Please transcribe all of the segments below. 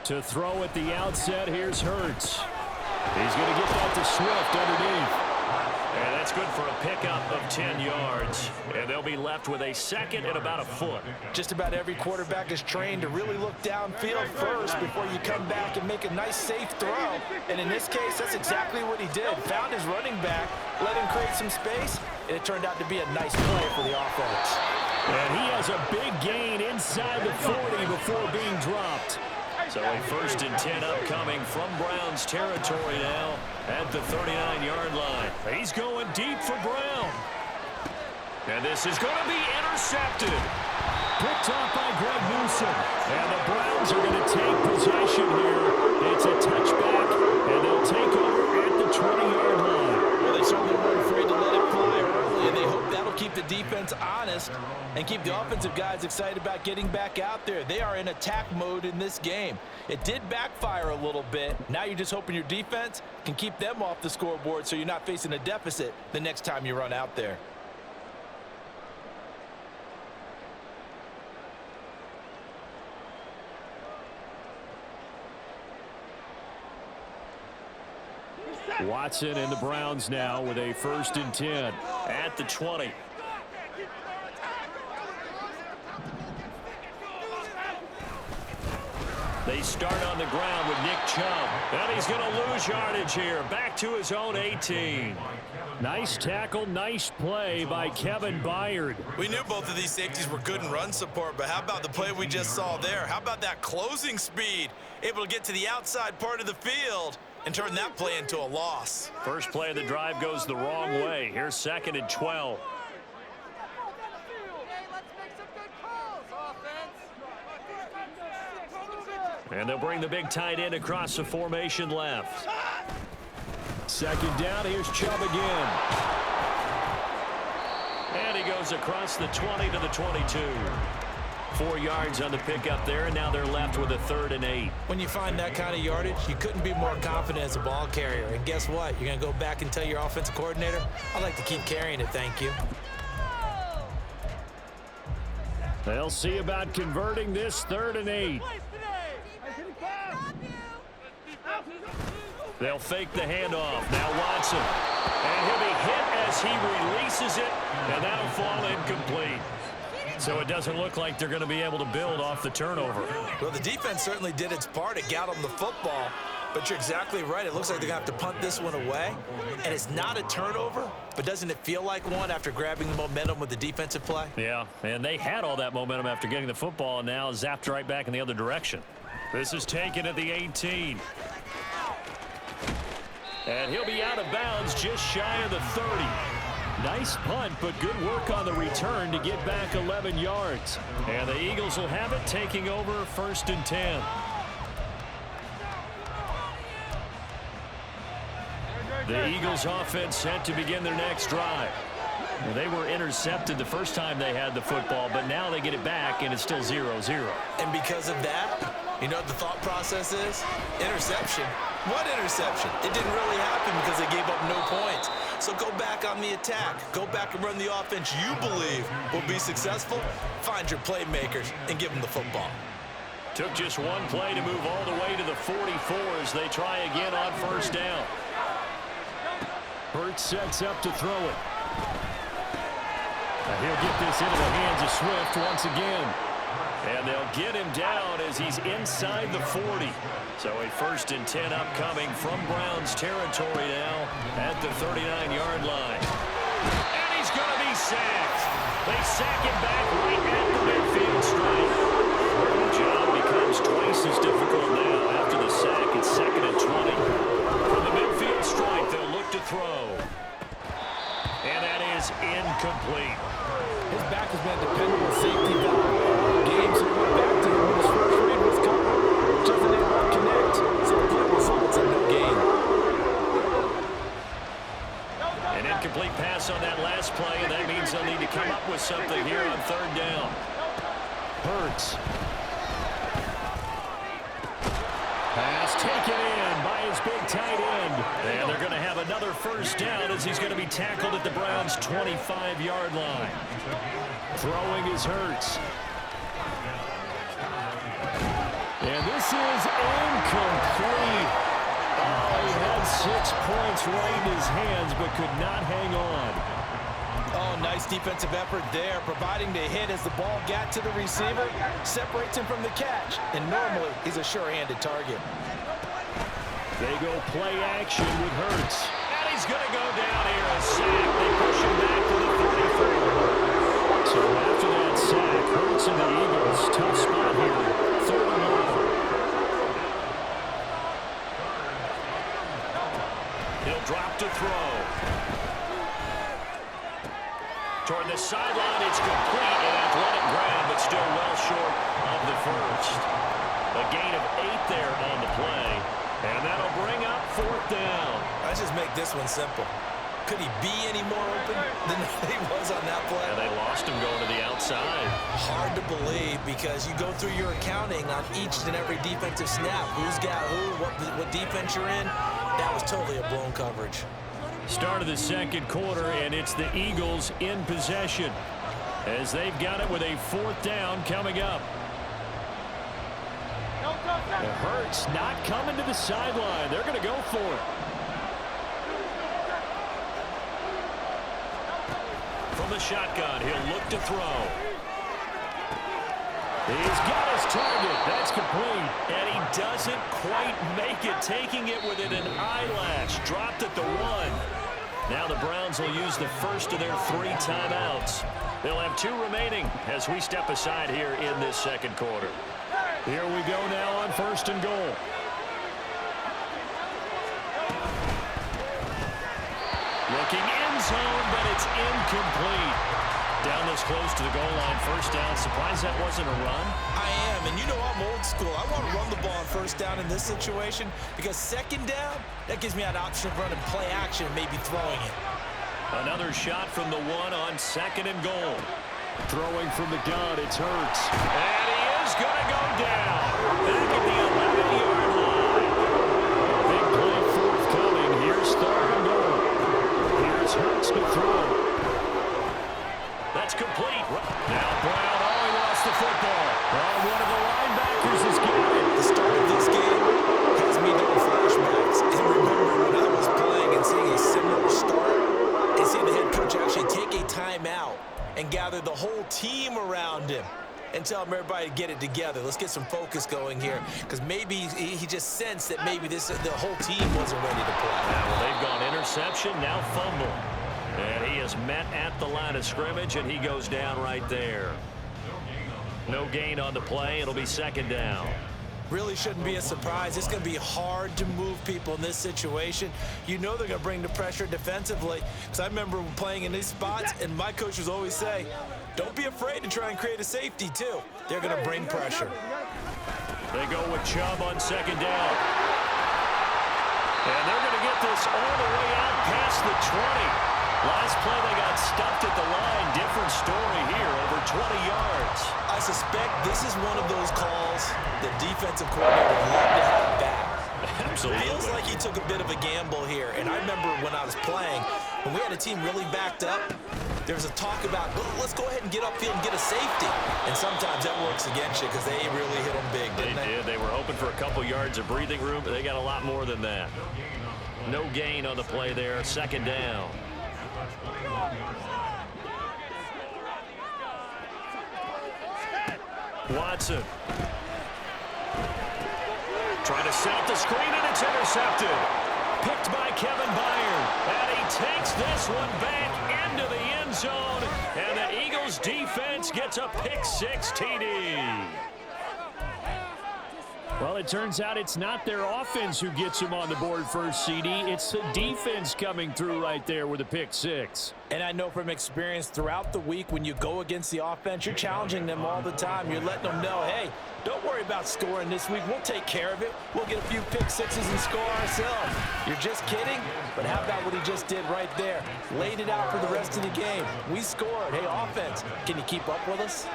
To throw at the outset, here's Hurts. He's going to get that to Swift underneath. And that's good for a pickup of 10 yards. And they'll be left with a second and about a foot. Just about every quarterback is trained to really look downfield first before you come back and make a nice, safe throw. And in this case, that's exactly what he did. Found his running back, let him create some space, and it turned out to be a nice play for the offense. And he has a big gain inside the 40 before being dropped. So a 1st and 10 upcoming from Brown's territory now at the 39-yard line. He's going deep for Brown. And this is going to be intercepted. Picked off by Greg Newsom. And the Browns are going to take possession here. It's a touchback, and they'll take over at the 20-yard line. Well, they certainly weren't afraid to let it fly early, and they hope that'll keep the defense honest and keep the offensive guys excited about getting back out there. They are in attack mode in this game. It did backfire a little bit. Now you're just hoping your defense can keep them off the scoreboard so you're not facing a deficit the next time you run out there. Watson and the Browns now with a 1st and 10 at the 20. They start on the ground with Nick Chubb. And he's going to lose yardage here. Back to his own 18. Nice tackle, nice play by Kevin Byard. We knew both of these safeties were good in run support, but how about the play we just saw there? How about that closing speed? Able to get to the outside part of the field and turn that play into a loss. First play of the drive goes the wrong way. Here's 2nd and 12. And they'll bring the big tight end across the formation left. 2nd down, here's Chubb again. And he goes across the 20 to the 22. 4 yards on the pickup there, and now they're left with a 3rd and 8. When you find that kind of yardage, you couldn't be more confident as a ball carrier. And guess what? You're going to go back and tell your offensive coordinator, I'd like to keep carrying it, thank you. They'll see about converting this 3rd and 8. They'll fake the handoff. Now Watson. And he'll be hit as he releases it, and that'll fall incomplete. So it doesn't look like they're going to be able to build off the turnover. Well, the defense certainly did its part to get them the football, but you're exactly right. It looks like they're going to have to punt this one away, and it's not a turnover, but doesn't it feel like one after grabbing the momentum with the defensive play? Yeah, and they had all that momentum after getting the football, and now zapped right back in the other direction. This is taken at the 18. And he'll be out of bounds just shy of the 30. Nice punt, but good work on the return to get back 11 yards. And the Eagles will have it, taking over 1st and 10. The Eagles offense set to begin their next drive. Well, they were intercepted the first time they had the football, but now they get it back, and it's still 0-0. And because of that, you know what the thought process is? Interception. What interception? It didn't really happen because they gave up no points. So go back on the attack. Go back and run the offense you believe will be successful. Find your playmakers and give them the football. Took just one play to move all the way to the 44 as they try again on 1st down. Hurts sets up to throw it. And he'll get this into the hands of Swift once again. And they'll get him down as he's inside the 40. So a 1st and 10 upcoming from Brown's territory now at the 39-yard line. And he's going to be sacked. They sack him back right at the midfield stripe. The job becomes twice as difficult now after the sack. It's 2nd and 20. From the midfield stripe, they'll look to throw. And that is incomplete. His back has been a dependable safety valve all game, so he went back to him when his first read was covered. Just able to connect, so the play results in no gain. An incomplete pass on that last play, and that means they'll need to come up with something here on 3rd down. Hurts. Pass taken in by his big tight end. And they're going to have another another first down as he's going to be tackled at the Browns' 25-yard line. Throwing is Hurts. And this is incomplete. Oh, he had 6 points right in his hands but could not hang on. Oh, nice defensive effort there, providing the hit as the ball got to the receiver, separates him from the catch, and normally he's a sure-handed target. They go play action with Hurts. And he's going to go down here, a sack. They push him back to the 34. So after that sack, Hurts and the Eagles, tough spot here, 3rd and 1. He'll drop to throw. Toward the sideline, it's complete, an athletic grab, but still well short of the first. A gain of 8 there on the play, and that'll bring up 4th down. Let's just make this one simple. Could he be any more open than he was on that play? And they lost him going to the outside. Hard to believe because you go through your accounting on each and every defensive snap. Who's got who, what defense you're in. That was totally a blown coverage. Start of the 2nd quarter, and it's the Eagles in possession as they've got it with a 4th down coming up. It hurts not coming to the sideline. They're going to go for it. From the shotgun, he'll look to throw. He's got his target. That's complete. And he doesn't quite make it, taking it within an eyelash. Dropped at the 1. Now the Browns will use the first of their 3 timeouts. They'll have 2 remaining as we step aside here in this 2nd quarter. Here we go now on 1st and goal. Looking end zone, but it's incomplete. Down this close to the goal line, 1st down. Surprised that wasn't a run? I am, and you know I'm old school. I want to run the ball on 1st down in this situation because 2nd down, that gives me an option of running play action and maybe throwing it. Another shot from the 1 on 2nd and goal. Throwing from the gun, it's Hurts. And he is going to go down. Back at the 11-yard line. Big play forthcoming. Here's 3rd and goal. Here's Hurts to throw. That's complete. Now Brown, he lost the football. Oh, one of the linebackers has got it. The start of this game has me doing flashbacks. And remember when I was playing and seeing a similar start and seeing the head coach actually take a timeout and gather the whole team around him and tell him everybody to get it together. Let's get some focus going here because maybe he just sensed that maybe the whole team wasn't ready to play. Well, they've gone interception, now fumble. And he is met at the line of scrimmage, and he goes down right there. No gain on the play. It'll be 2nd down. Really shouldn't be a surprise. It's going to be hard to move people in this situation. You know they're going to bring the pressure defensively. Because I remember playing in these spots, and my coach would always say, don't be afraid to try and create a safety, too. They're going to bring pressure. They go with Chubb on 2nd down. And they're going to get this all the way out past the 20. Last play, they got stuffed at the line. Different story here, over 20 yards. I suspect this is one of those calls the defensive coordinator would love to have back. Absolutely. Feels like he took a bit of a gamble here. And I remember when I was playing, when we had a team really backed up, there was a talk about, well, let's go ahead and get upfield and get a safety. And sometimes that works against you because they really hit them big, didn't they? They did. They were hoping for a couple yards of breathing room, but they got a lot more than that. No gain on the play there. 2nd down. Watson. Trying to set up the screen, and it's intercepted. Picked by Kevin Byard. And he takes this one back into the end zone. And the Eagles defense gets a pick-6 TD. Well, it turns out it's not their offense who gets him on the board first, CD. It's the defense coming through right there with a pick-6. And I know from experience throughout the week when you go against the offense, you're challenging them all the time. You're letting them know, hey, don't worry about scoring this week. We'll take care of it. We'll get a few pick-6s and score ourselves. You're just kidding? But how about what he just did right there? Laid it out for the rest of the game. We scored. Hey, offense, can you keep up with us?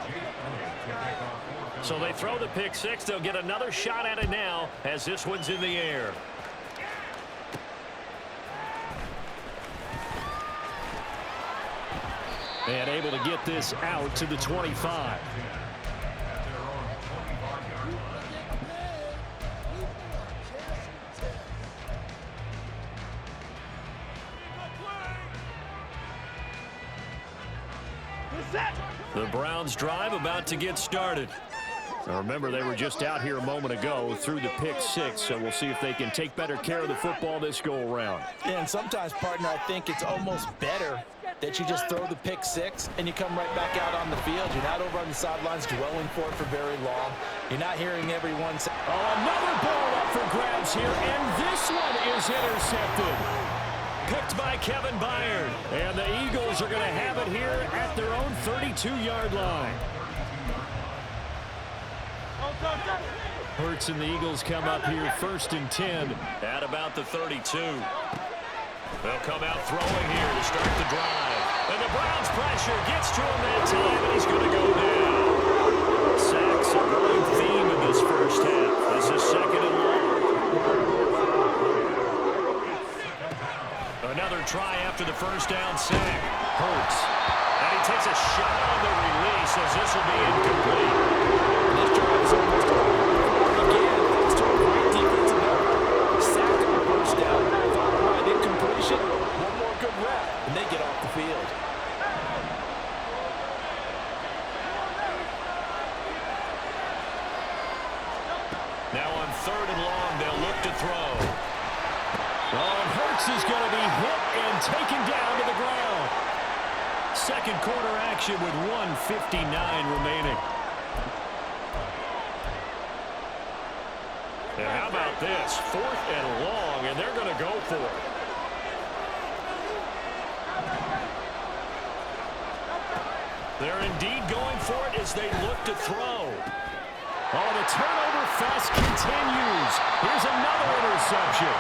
So they throw the pick-6. They'll get another shot at it now as this one's in the air. And able to get this out to the 25. The Browns drive about to get started. Now remember, they were just out here a moment ago through the pick six, so we'll see if they can take better care of the football this go-around. Yeah, and sometimes, partner, I think it's almost better that you just throw the pick six and you come right back out on the field. You're not over on the sidelines dwelling for it for very long. You're not hearing everyone say, oh, another ball up for grabs here, and this one is intercepted. Picked by Kevin Byard. And the Eagles are going to have it here at their own 32-yard line. Hurts and the Eagles come up here 1st and 10 at about the 32. They'll come out throwing here to start the drive. And the Browns pressure gets to him that time, and he's going to go down. Sacks a growing theme in this first half. This is 2nd and long. Another try after the first down sack. Hurts. And he takes a shot on the release as this will be incomplete. This drive is almost over. Again, thanks to a great defensive effort. Sacked on first down, followed by an incompletion. One more good rep, and they get off the field. Now on 3rd and long, they'll look to throw. Oh, and Hurts is going to be hit and taken down to the ground. Second quarter action with 1:59 remaining. And how about this? 4th and long, and they're going to go for it. They're indeed going for it as they look to throw. Oh, the turnover fest continues. Here's another interception.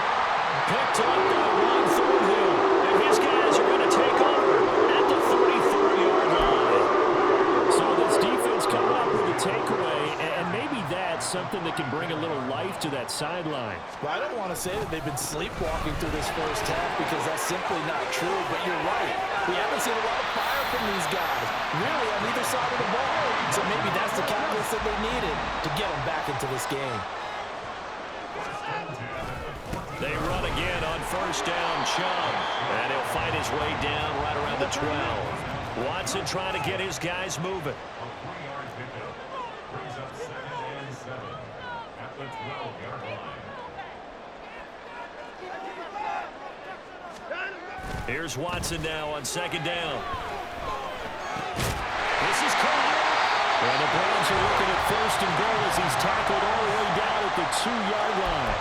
Picked up by Ron Thornhill. And his guys are going to take over at the 34-yard line. So this defense coming up with a takeaway, and maybe that's something that can bring a little life to that sideline. Well, I don't want to say that they've been sleepwalking through this first half because that's simply not true, but you're right. We haven't seen a lot of fire from these guys, really, on either side of the ball. So maybe that's the catalyst that they needed to get them back into this game. They run again on first down, Chubb. And he'll fight his way down right around the 12. Watson trying to get his guys moving. Here's Watson now on 2nd down. This is caught. And the Browns are looking at 1st and goal as he's tackled all the way down at the 2-yard line.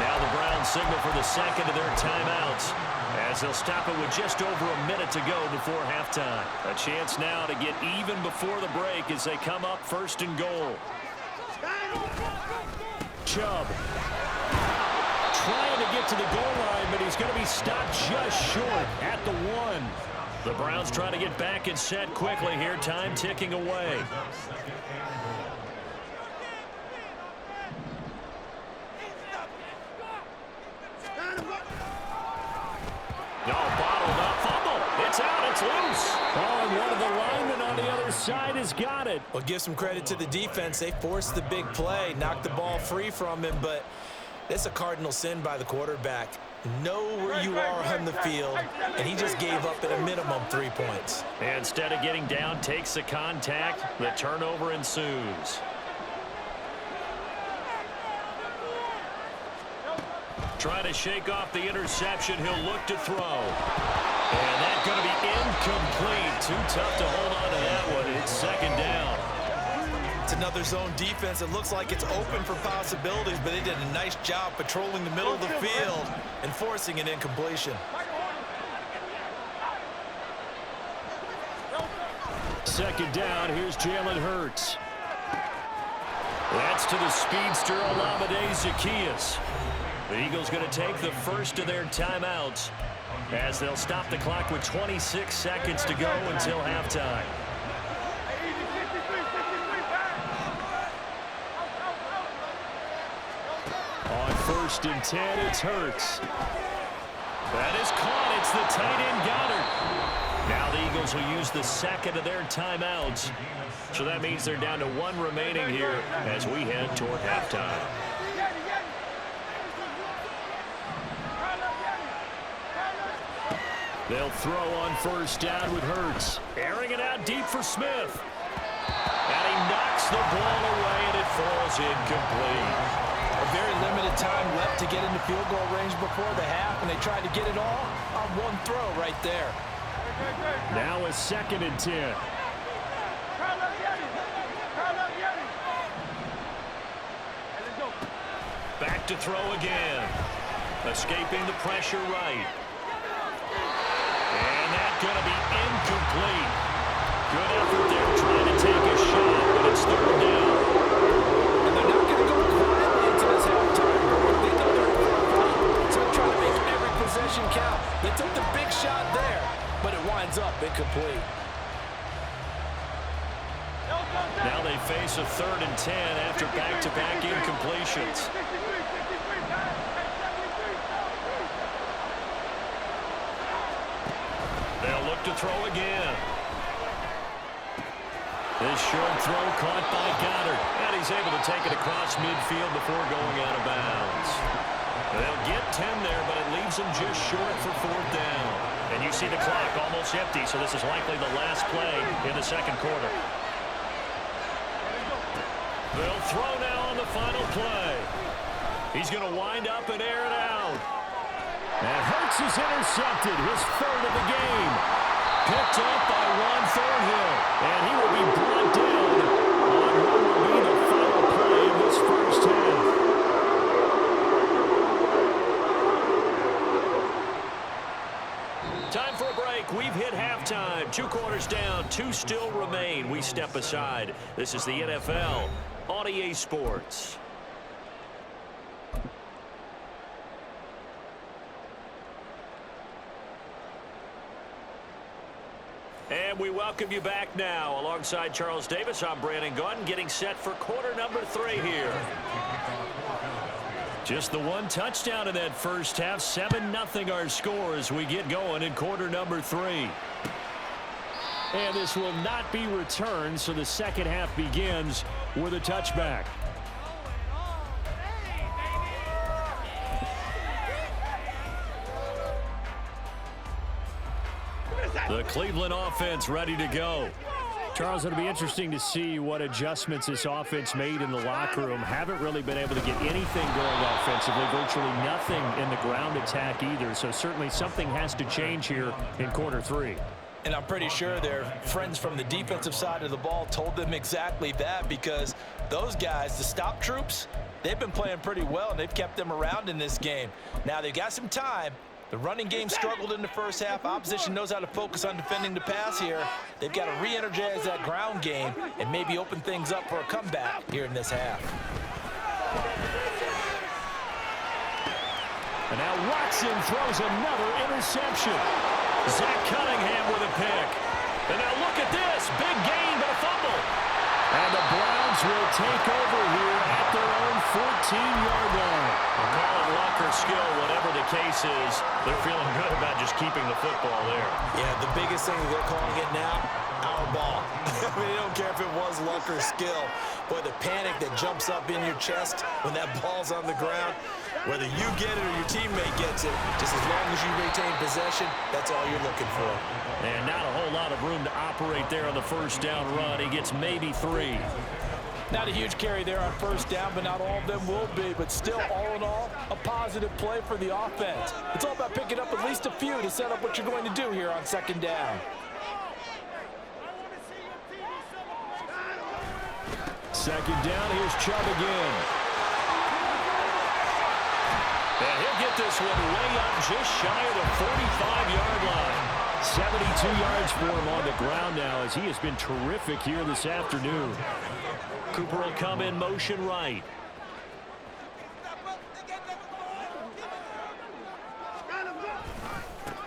Now the Browns signal for the second of their timeouts as they'll stop it with just over a minute to go before halftime. A chance now to get even before the break as they come up 1st and goal. Chubb trying to get to the goal line, but he's going to be stopped just short at the 1. The Browns trying to get back and set quickly here. Time ticking away. Bottled up fumble. It's out. It's loose. Oh, and one of the linemen on the other side has got it. Well, give some credit to the defense. They forced the big play, knocked the ball free from him, but it's a cardinal sin by the quarterback. Know where you are on the field, and he just gave up at a minimum 3 points. And instead of getting down, takes the contact. The turnover ensues. Trying to shake off the interception. He'll look to throw. And that's going to be incomplete. Too tough to hold on to that one. It's 2nd down. It's another zone defense. It looks like it's open for possibilities, but they did a nice job patrolling the middle of the field and forcing an incompletion. 2nd down. Here's Jalen Hurts. That's to the speedster Olamide Zaccheaus. The Eagles going to take the first of their timeouts as they'll stop the clock with 26 seconds to go until halftime. On 1st and 10, it's Hurts. That is caught. It's the tight end Goddard. Now the Eagles Eagles will use the second of their timeouts. So that means they're down to one remaining here as we head toward halftime. They'll throw on first down with Hurts. Airing it out deep for Smith. And he knocks the ball away, and it falls incomplete. A very limited time left to get into field goal range before the half, and they tried to get it all on one throw right there. Now a 2nd and 10. Back to throw again. Escaping the pressure right. And that's going to be incomplete. Good effort there trying to take a shot, but it's 3rd down. And they're not going to go quietly into this halftime. They know they're in front, so they're trying to make every possession count. They took the big shot there, but it winds up incomplete. Now they face a 3rd and 10 after back-to-back incompletions. They'll look to throw again. This short throw caught by Goddard, and he's able to take it across midfield before going out of bounds. They'll get 10 there, but it leaves them just short for 4th down. And you see the clock almost empty, so this is likely the last play in the 2nd quarter. They'll throw now on the final play. He's going to wind up and air it out. And Hurts is intercepted, his 3rd of the game. Picked up by Ron Thornhill, and he will be brought down on what will be the final play of this first half. Time for a break. We've hit halftime. 2 quarters down, 2 still remain. We step aside. This is the NFL on EA Sports. And we welcome you back now. Alongside Charles Davis, I'm Brandon Gaudin, getting set for quarter number 3 here. Just the one touchdown in that first half. 7-0 our score as we get going in quarter number 3. And this will not be returned, so the second half begins with a touchback. The Cleveland offense ready to go. Charles, it'll be interesting to see what adjustments this offense made in the locker room. Haven't really been able to get anything going offensively, virtually nothing in the ground attack either. So certainly something has to change here in quarter 3. And I'm pretty sure their friends from the defensive side of the ball told them exactly that, because those guys, the stop troops, they've been playing pretty well, and they've kept them around in this game. Now they've got some time. The running game struggled in the first half. Opposition knows how to focus on defending the pass here. They've got to re-energize that ground game and maybe open things up for a comeback here in this half. And now Watson throws another interception. Zach Cunningham with a pick. And now look at this. Big gain, but a fumble. And the Browns will take over here at their own 14-yard line. Call it luck or skill, whatever the case is. They're feeling good about just keeping the football there. Yeah, the biggest thing they're calling it now, our ball. I mean, they don't care if it was luck or skill. Boy, the panic that jumps up in your chest when that ball's on the ground, whether you get it or your teammate gets it, just as long as you retain possession, that's all you're looking for. And not a whole lot of room to operate there on the first down run. He gets maybe 3. Not a huge carry there on first down, but not all of them will be. But still, all in all, a positive play for the offense. It's all about picking up at least a few to set up what you're going to do here on second down. Second down, here's Chubb again. And he'll get this one way up just shy of the 45-yard line. 72 yards for him on the ground now, as he has been terrific here this afternoon. Cooper will come in motion right.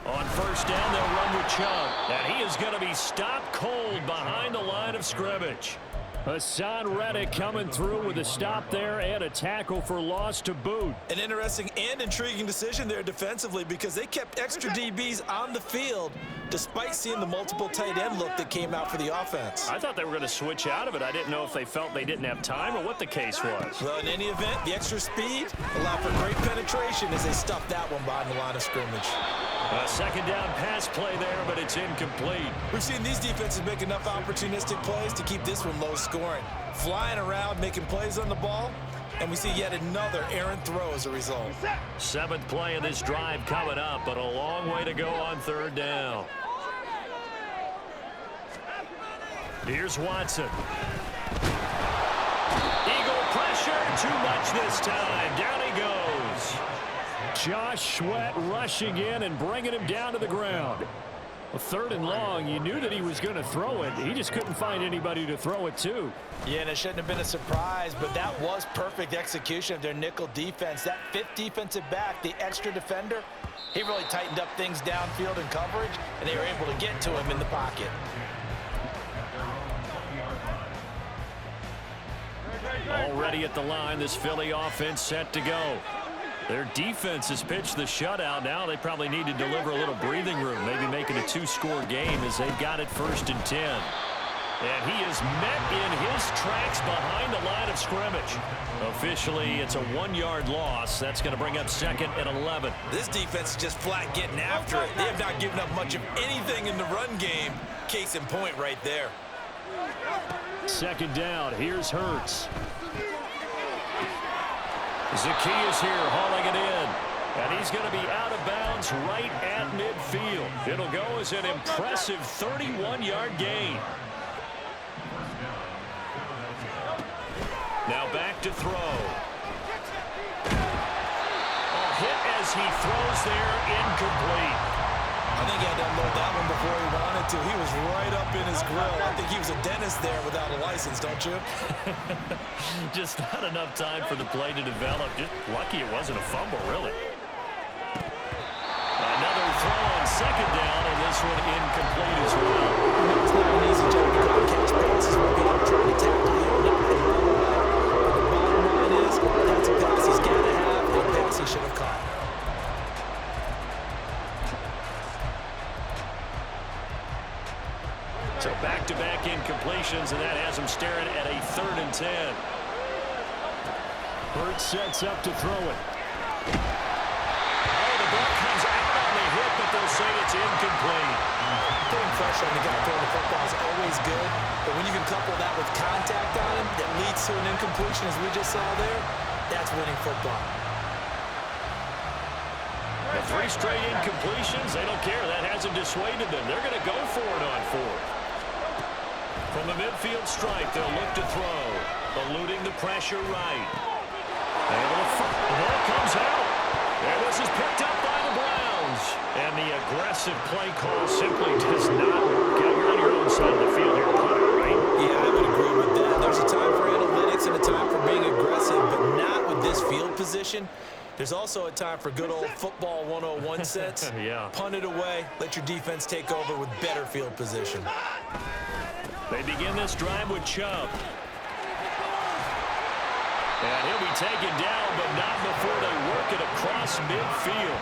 On first down, they'll run with Chubb. And he is going to be stopped cold behind the line of scrimmage. Hassan Reddick coming through with a stop there and a tackle for loss to boot. An interesting and intriguing decision there defensively because they kept extra DBs on the field despite seeing the multiple tight end look that came out for the offense. I thought they were going to switch out of it. I didn't know if they felt they didn't have time or what the case was. Well, in any event, the extra speed allowed for great penetration as they stuffed that one behind the line of scrimmage. A second down pass play there, but it's incomplete. We've seen these defenses make enough opportunistic plays to keep this one low scoring. Flying around, making plays on the ball, and we see yet another errant throw as a result. Seventh play of this drive coming up, but a long way to go on third down. Here's Watson. Eagle pressure, too much this time. Down he goes. Josh Sweat rushing in and bringing him down to the ground. A third and long, you knew that he was going to throw it. He just couldn't find anybody to throw it to. Yeah, and it shouldn't have been a surprise, but that was perfect execution of their nickel defense. That fifth defensive back, the extra defender, he really tightened up things downfield in coverage, and they were able to get to him in the pocket. Already at the line, this Philly offense set to go. Their defense has pitched the shutout. Now they probably need to deliver a little breathing room, maybe make it a two-score game as they've got it 1st and 10. And he is met in his tracks behind the line of scrimmage. Officially, it's a 1-yard loss. That's going to bring up 2nd and 11. This defense is just flat getting after it. They have not given up much of anything in the run game. Case in point right there. Second down. Here's Hurts. Zacchaeus here hauling it in. And he's going to be out of bounds right at midfield. It'll go as an impressive 31-yard gain. Now back to throw. A hit as he throws there, incomplete. I think he had to unload that one before he wanted to. He was right up in his grill. I think he was a dentist there without a license, don't you? Just not enough time for the play to develop. Just lucky it wasn't a fumble, really. Another throw on second down, and this one incomplete as well. It's not an easy job to go and catch passes when people are trying to tackle you. But the bottom line is, that's a pass he's got to have, and a pass he should have caught. So back-to-back incompletions, and that has him staring at a 3rd and 10. Hurts sets up to throw it. Oh, the ball comes out on the hit, but they'll say it's incomplete. Putting pressure on the guy throwing the football is always good, but when you can couple that with contact on him that leads to an incompletion, as we just saw there, that's winning football. The 3 straight incompletions, they don't care. That hasn't dissuaded them. They're going to go for it on 4th. From the midfield stripe, they'll look to throw. Eluding the pressure right. The ball comes out. And this is picked up by the Browns. And the aggressive play call simply does not work out. You're on your own side of the field here, right? Yeah, I would agree with that. There's a time for analytics and a time for being aggressive, but not with this field position. There's also a time for good old football 101 sense. Yeah. Punt it away. Let your defense take over with better field position. They begin this drive with Chubb. And he'll be taken down, but not before they work it across midfield.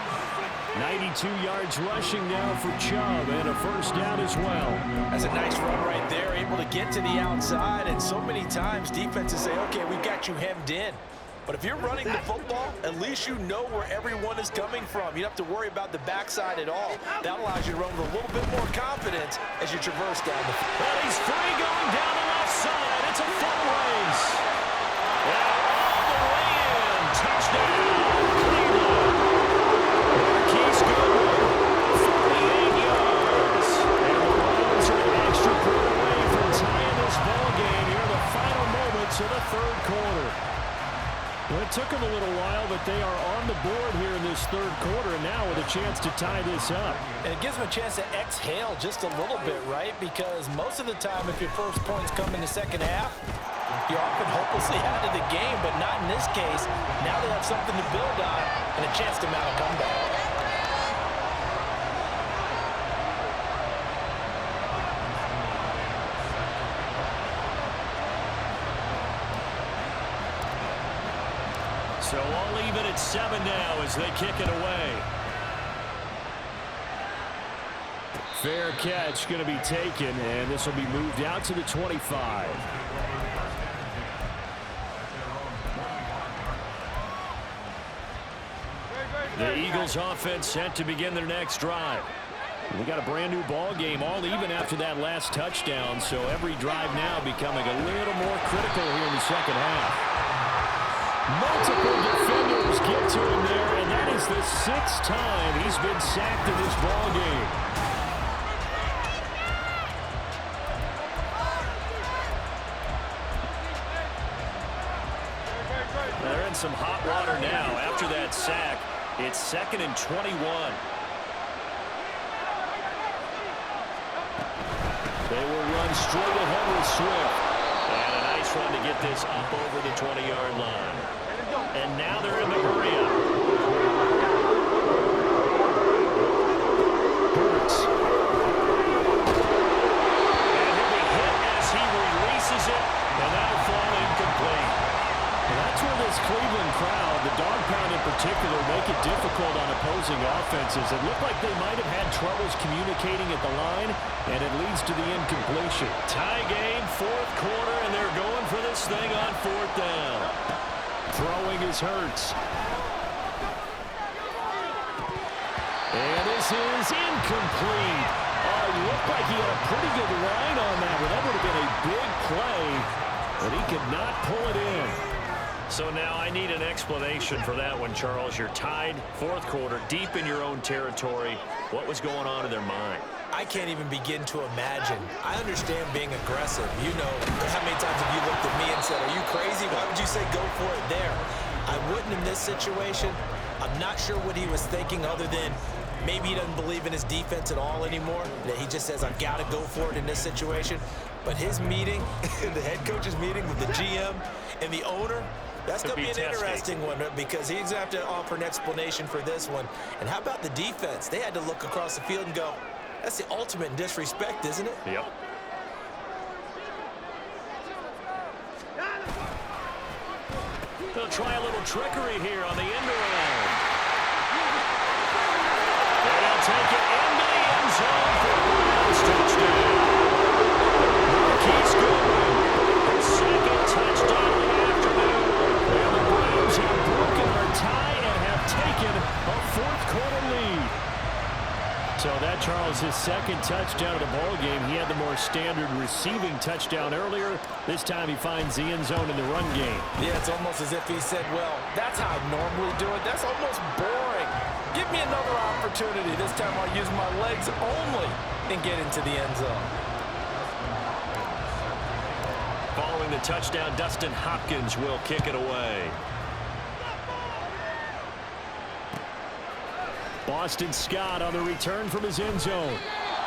92 yards rushing now for Chubb, and a 1st down as well. That's a nice run right there, able to get to the outside, and so many times defenses say, okay, we've got you hemmed in. But if you're running the football, at least you know where everyone is coming from. You don't have to worry about the backside at all. That allows you to run with a little bit more confidence as you traverse down the field. Well, he's free going down the left side. It's a foot race. And all the way in. Touchdown, Cleveland. Marquise Goodwin, 48 yards. And the Browns are an extra point away from tying this ball game here in the final moments of the 3rd quarter. Well, it took them a little while, but they are on the board here in this 3rd quarter, and now with a chance to tie this up. And it gives them a chance to exhale just a little bit, right? Because most of the time, if your first points come in the second half, you're often hopelessly out of the game, but not in this case. Now they have something to build on and a chance to mount a comeback. So all even at 7 now as they kick it away. Fair catch going to be taken, and this will be moved out to the 25. The Eagles offense set to begin their next drive. We got a brand new ball game, all even after that last touchdown, so every drive now becoming a little more critical here in the second half. Multiple defenders get to him there, and that is the 6th time he's been sacked in this ball game. They're in some hot water now after that sack. It's 2nd and 21. They will run straight ahead with Swift. And a nice run to get this up over the 20-yard line. And now they're in the hurry-up. Hurts. And he'll be hit as he releases it, and that'll fall incomplete. And that's where this Cleveland crowd, the dog pound in particular, make it difficult on opposing offenses. It looked like they might have had troubles communicating at the line, and it leads to the incompletion. Tie game, 4th quarter, and they're going for this thing on 4th down. Throwing is Hurts. And this is incomplete. Oh, it looked like he had a pretty good line on that, but that would have been a big play, but he could not pull it in. So now I need an explanation for that one, Charles. You're tied, 4th quarter, deep in your own territory. What was going on in their mind? I can't even begin to imagine. I understand being aggressive. You know, how many times have you looked at me and said, are you crazy? Why would you say go for it there? I wouldn't in this situation. I'm not sure what he was thinking other than maybe he doesn't believe in his defense at all anymore. That he just says, I've got to go for it in this situation. But his meeting, the head coach's meeting with the GM and the owner, that's going to be an interesting one because he's going to have to offer an explanation for this one. And how about the defense? They had to look across the field and go, that's the ultimate disrespect, isn't it? Yep. They'll try a little trickery here on the end around. And they'll take it into the end zone for a Browns touchdown. Marquise Goodwin, his 2nd touchdown of the afternoon. And the Browns have broken our tie and have taken a 4th quarter lead. So that, Charles, his 2nd touchdown of the ball game. He had the more standard receiving touchdown earlier. This time he finds the end zone in the run game. Yeah, it's almost as if he said, well, that's how I normally do it. That's almost boring. Give me another opportunity. This time I'll use my legs only and get into the end zone. Following the touchdown, Dustin Hopkins will kick it away. Boston Scott on the return from his end zone.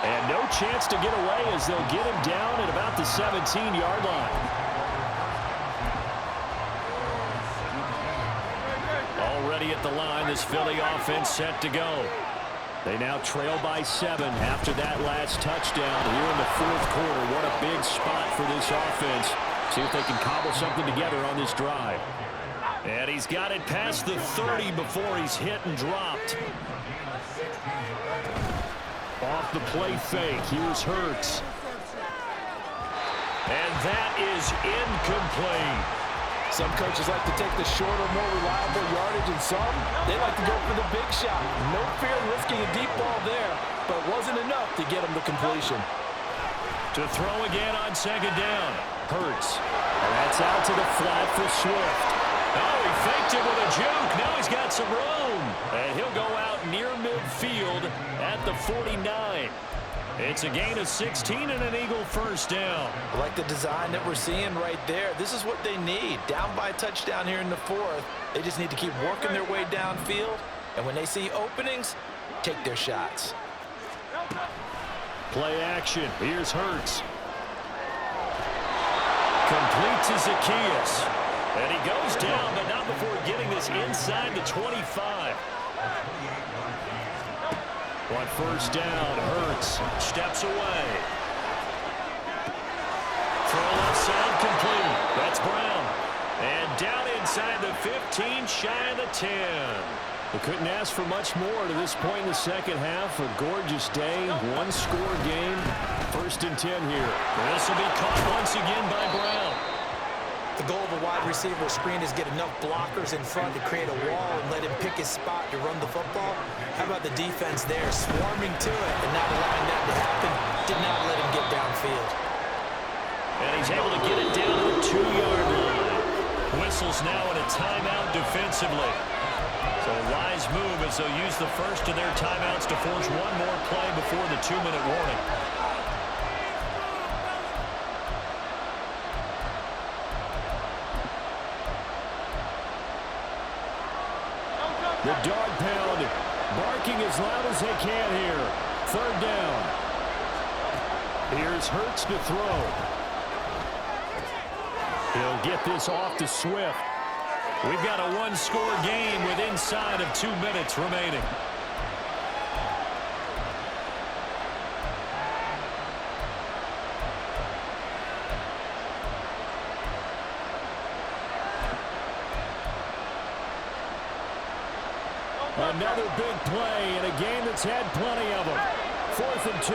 And no chance to get away as they'll get him down at about the 17-yard line. Already at the line, this Philly offense set to go. They now trail by 7 after that last touchdown here in the 4th quarter. What a big spot for this offense. See if they can cobble something together on this drive. And he's got it past the 30 before he's hit and dropped. Off the play fake, here's Hurts. And that is incomplete. Some coaches like to take the shorter, more reliable yardage, and some, they like to go for the big shot. No fear in risking a deep ball there, but it wasn't enough to get him to completion. To throw again on 2nd down. Hurts. And that's out to the flat for Swift. Oh, he faked it with a juke. Now he's got some room. And he'll go out near midfield at the 49. It's a gain of 16 and an Eagle 1st down. I like the design that we're seeing right there. This is what they need. Down by a touchdown here in the 4th. They just need to keep working their way downfield. And when they see openings, take their shots. Play action. Here's Hurts. Complete to Zacchaeus. And he goes down, but not before getting this inside the 25. On 1st down, Hurts steps away. Throw left side complete. That's Brown. And down inside. inside the 15, shy of the 10. We couldn't ask for much more to this point in the second half. A gorgeous day, one-score game. 1st and 10 here. This will be caught once again by Brown. The goal of a wide receiver screen is get enough blockers in front to create a wall and let him pick his spot to run the football. How about the defense there, swarming to it and not allowing that to happen? Did not let him get downfield. And he's able to get it down to the 2-yard line. Whistles now in a timeout defensively. So a wise move as they'll use the first of their timeouts to force one more play before the 2-minute warning. The dog pound barking as loud as they can here. 3rd down. Here's Hurts to throw. He'll get this off to Swift. We've got a one-score game with inside of 2 minutes remaining. Another big play in a game that's had plenty of them. 4th and 2.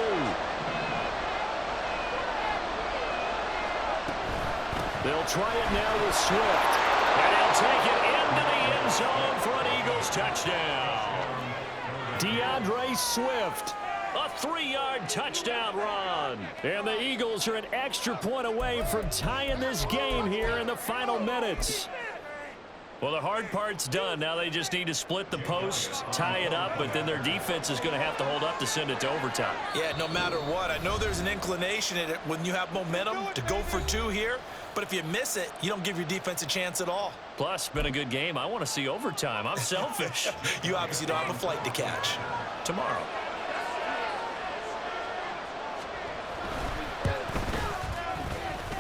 They'll try it now with Swift. And he'll take it into the end zone for an Eagles touchdown. DeAndre Swift. A 3-yard touchdown run. And the Eagles are an extra point away from tying this game here in the final minutes. Well, the hard part's done. Now they just need to split the posts, tie it up, but then their defense is going to have to hold up to send it to overtime. Yeah, no matter what. I know there's an inclination in it when you have momentum to go for 2 here, but if you miss it, you don't give your defense a chance at all. Plus, it's been a good game. I want to see overtime. I'm selfish. You obviously don't have a flight to catch. Tomorrow.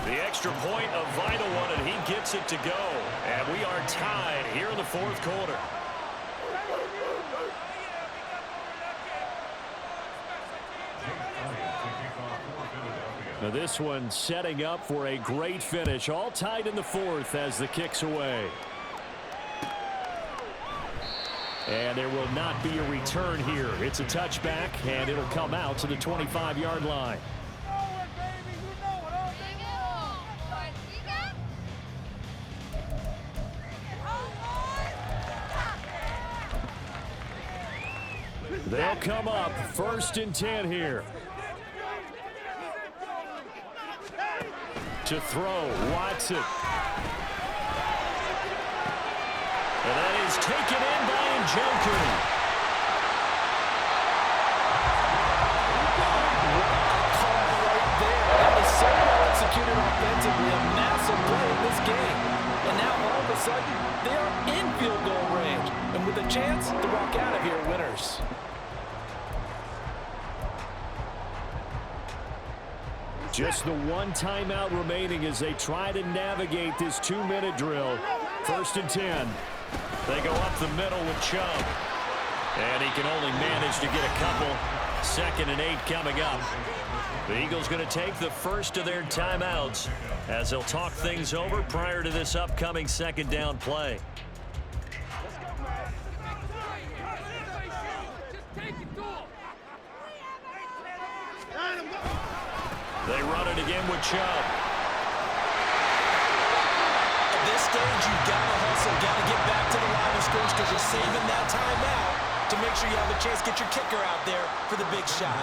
The extra point, a vital one, and he gets it to go. And we are tied here in the 4th quarter. Now this one setting up for a great finish. All tied in the 4th as the kick's away. And there will not be a return here. It's a touchback, and it'll come out to the 25-yard line. They'll come up 1st and 10 here. To throw, Watson. And that is taken in by Njoku. Call right there. That was so well executed offensively. A massive play in this game. And now all of a sudden, they are in field goal range. And with a chance to walk out of here winners. Just the one timeout remaining as they try to navigate this 2-minute drill. 1st and 10. They go up the middle with Chubb. And he can only manage to get a couple. 2nd and 8 coming up. The Eagles going to take the first of their timeouts as they'll talk things over prior to this upcoming 2nd down play. They run it again with Chubb. At this stage, you've got to hustle, got to get back to the line of scrimmage because you're saving that timeout to make sure you have a chance to get your kicker out there for the big shot.